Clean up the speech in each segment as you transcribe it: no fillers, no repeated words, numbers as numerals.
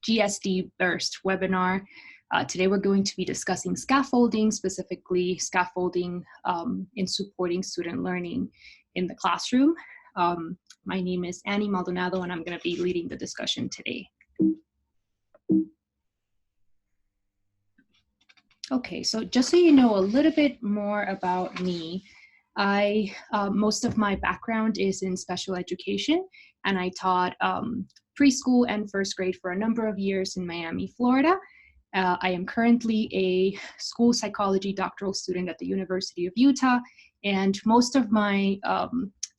GSD Burst webinar. Today we're going to be discussing scaffolding, specifically scaffolding in supporting student learning in the classroom. My name is Annie Maldonado and I'm going to be leading the discussion today. Okay, so just so you know a little bit more about me, most of my background is in special education, and I taught preschool and first grade for a number of years in Miami, Florida. I am currently a school psychology doctoral student at the University of Utah, and most of my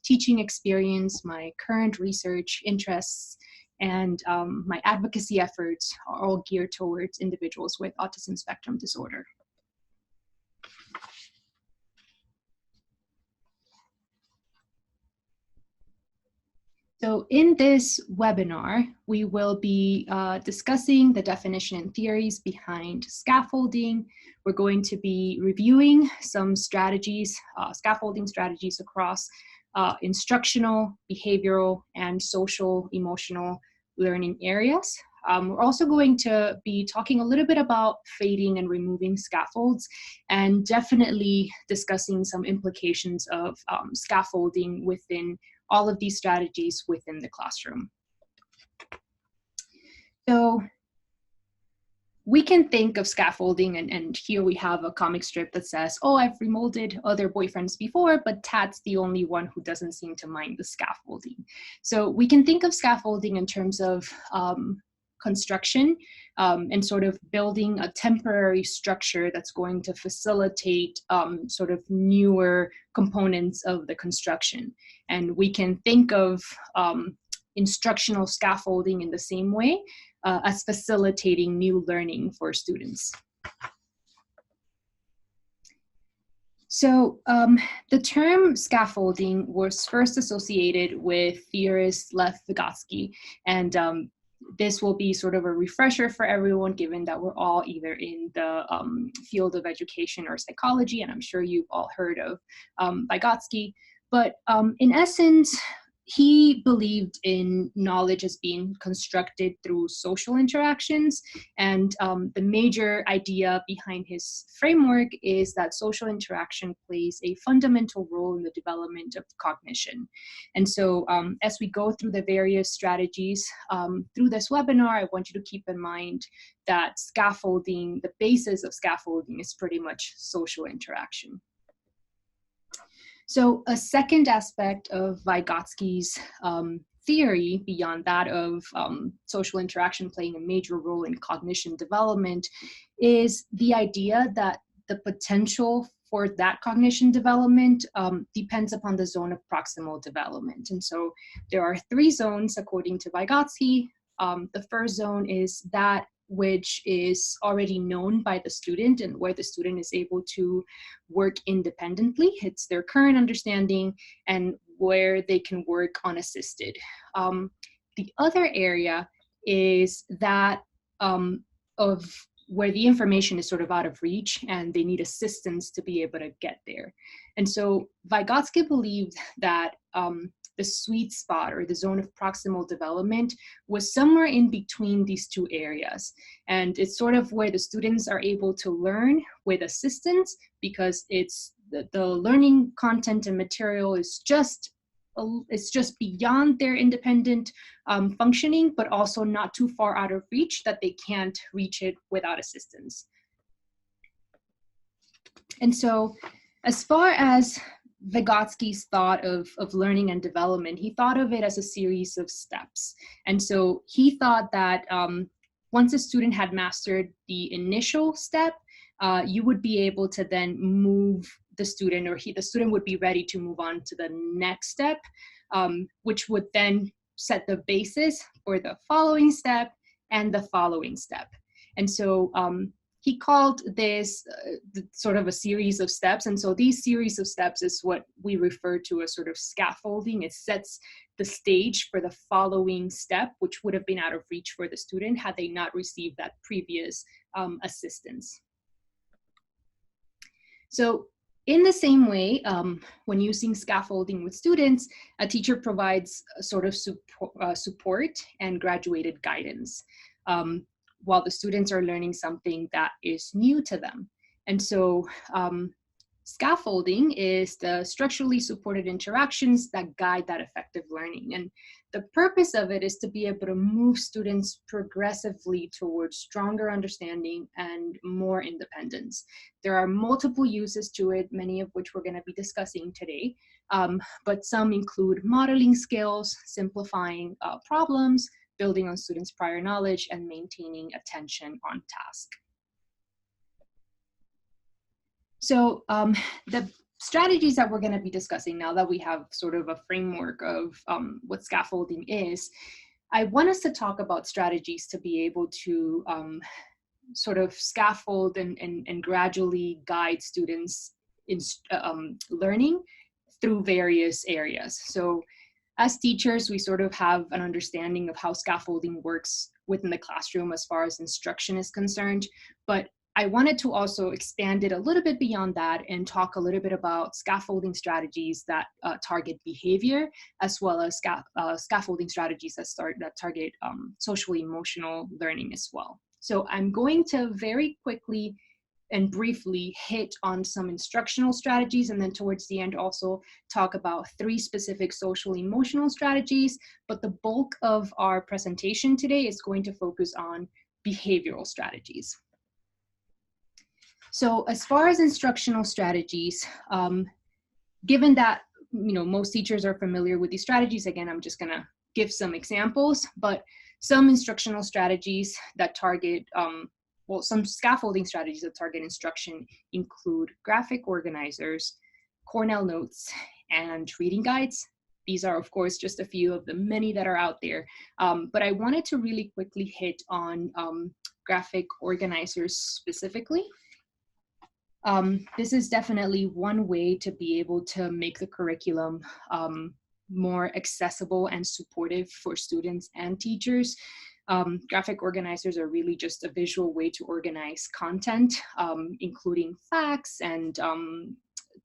teaching experience, my current research interests, and my advocacy efforts are all geared towards individuals with autism spectrum disorder. So in this webinar, we will be discussing the definition and theories behind scaffolding. We're going to be reviewing some strategies, scaffolding strategies across instructional, behavioral, and social emotional learning areas. We're also going to be talking a little bit about fading and removing scaffolds, and definitely discussing some implications of scaffolding within all of these strategies within the classroom. So we can think of scaffolding, and here we have a comic strip that says, oh, I've remolded other boyfriends before, but Tad's the only one who doesn't seem to mind the scaffolding. So we can think of scaffolding in terms of construction and sort of building a temporary structure that's going to facilitate sort of newer components of the construction. And we can think of instructional scaffolding in the same way as facilitating new learning for students. So the term scaffolding was first associated with theorist Lev Vygotsky, and this will be sort of a refresher for everyone, given that we're all either in the field of education or psychology, and I'm sure you've all heard of Vygotsky. But in essence, he believed in knowledge as being constructed through social interactions, and the major idea behind his framework is that social interaction plays a fundamental role in the development of cognition. And so as we go through the various strategies through this webinar, I want you to keep in mind that scaffolding, the basis of scaffolding, is pretty much social interaction. So a second aspect of Vygotsky's theory, beyond that of social interaction playing a major role in cognition development, is the idea that the potential for that cognition development depends upon the zone of proximal development. And so there are three zones according to Vygotsky. The first zone is that which is already known by the student and where the student is able to work independently. It's their current understanding and where they can work unassisted. The other area is that of where the information is sort of out of reach and they need assistance to be able to get there. And so Vygotsky believed that the sweet spot or the zone of proximal development was somewhere in between these two areas. And it's sort of where the students are able to learn with assistance, because it's the learning content and material is just beyond their independent functioning, but also not too far out of reach that they can't reach it without assistance. And so as far as Vygotsky's thought of learning and development, he thought of it as a series of steps. And so he thought that once a student had mastered the initial step, you would be able to then move the student, or the student would be ready to move on to the next step, which would then set the basis for the following step and the following step. And so he called this sort of a series of steps. And so these series of steps is what we refer to as sort of scaffolding. It sets the stage for the following step, which would have been out of reach for the student had they not received that previous assistance. So in the same way, when using scaffolding with students, a teacher provides a sort of support and graduated guidance. while the students are learning something that is new to them. And so scaffolding is the structurally supported interactions that guide that effective learning. And the purpose of it is to be able to move students progressively towards stronger understanding and more independence. There are multiple uses to it, many of which we're going to be discussing today, but some include modeling skills, simplifying problems, building on students' prior knowledge, and maintaining attention on task. So the strategies that we're going to be discussing now that we have sort of a framework of what scaffolding is, I want us to talk about strategies to be able to sort of scaffold and gradually guide students in learning through various areas. So as teachers, we sort of have an understanding of how scaffolding works within the classroom as far as instruction is concerned, but I wanted to also expand it a little bit beyond that and talk a little bit about scaffolding strategies that target behavior, as well as scaffolding strategies that target social emotional learning as well. So I'm going to very quickly and briefly hit on some instructional strategies, and then towards the end also talk about 3 specific social emotional strategies, but the bulk of our presentation today is going to focus on behavioral strategies. So as far as instructional strategies, given that most teachers are familiar with these strategies, again, I'm just gonna give some examples, but some instructional strategies that target, some scaffolding strategies that target instruction include graphic organizers, Cornell notes, and reading guides. These are, of course, just a few of the many that are out there, but I wanted to really quickly hit on graphic organizers specifically. This is definitely one way to be able to make the curriculum more accessible and supportive for students and teachers. Graphic organizers are really just a visual way to organize content, including facts and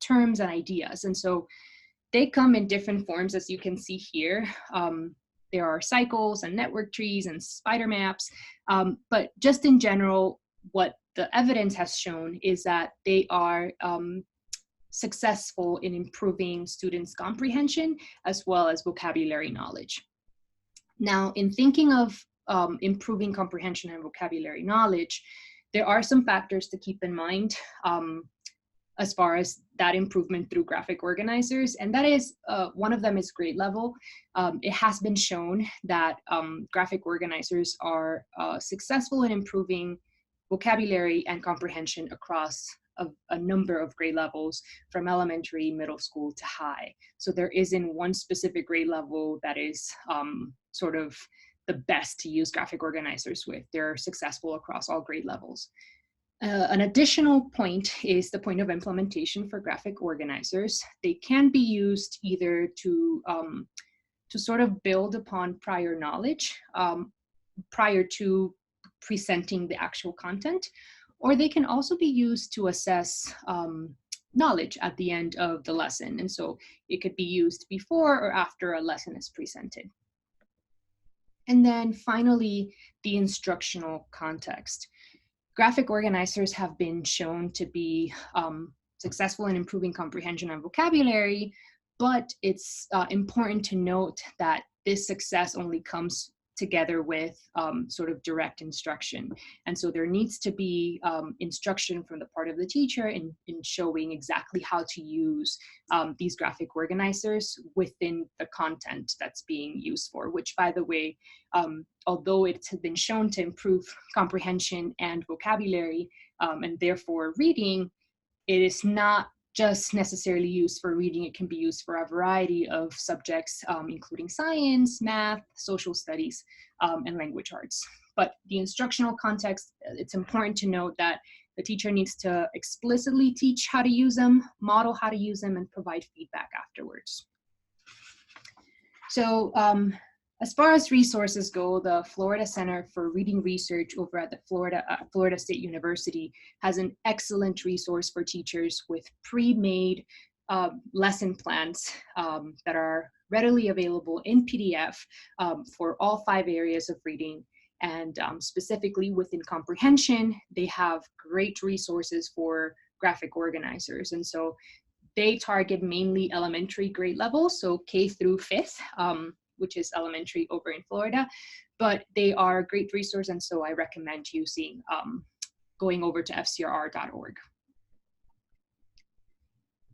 terms and ideas. And so they come in different forms, as you can see here. There are cycles and network trees and spider maps, but just in general, what the evidence has shown is that they are successful in improving students' comprehension as well as vocabulary knowledge. Now, in thinking of improving comprehension and vocabulary knowledge, there are some factors to keep in mind as far as that improvement through graphic organizers, and that is, one of them is grade level. It has been shown that graphic organizers are successful in improving vocabulary and comprehension across a number of grade levels, from elementary, middle school to high. So there isn't one specific grade level that is sort of the best to use graphic organizers with. They're successful across all grade levels. An additional point is the point of implementation for graphic organizers. They can be used either to sort of build upon prior knowledge prior to presenting the actual content, or they can also be used to assess knowledge at the end of the lesson. And so it could be used before or after a lesson is presented. And then finally, the instructional context. Graphic organizers have been shown to be successful in improving comprehension and vocabulary, but it's important to note that this success only comes together with sort of direct instruction. And so there needs to be instruction from the part of the teacher in showing exactly how to use these graphic organizers within the content that's being used for, which, by the way, although it has been shown to improve comprehension and vocabulary and therefore reading, it is not just necessarily used for reading. It can be used for a variety of subjects, including science, math, social studies, and language arts. But the instructional context, it's important to note that the teacher needs to explicitly teach how to use them, model how to use them, and provide feedback afterwards. So as far as resources go, the Florida Center for Reading Research over at the Florida State University has an excellent resource for teachers with pre-made lesson plans that are readily available in PDF for all 5 areas of reading. And specifically within comprehension, they have great resources for graphic organizers. And so they target mainly elementary grade levels, so K through 5th, which is elementary over in Florida. But they are a great resource, and so I recommend using going over to fcrr.org.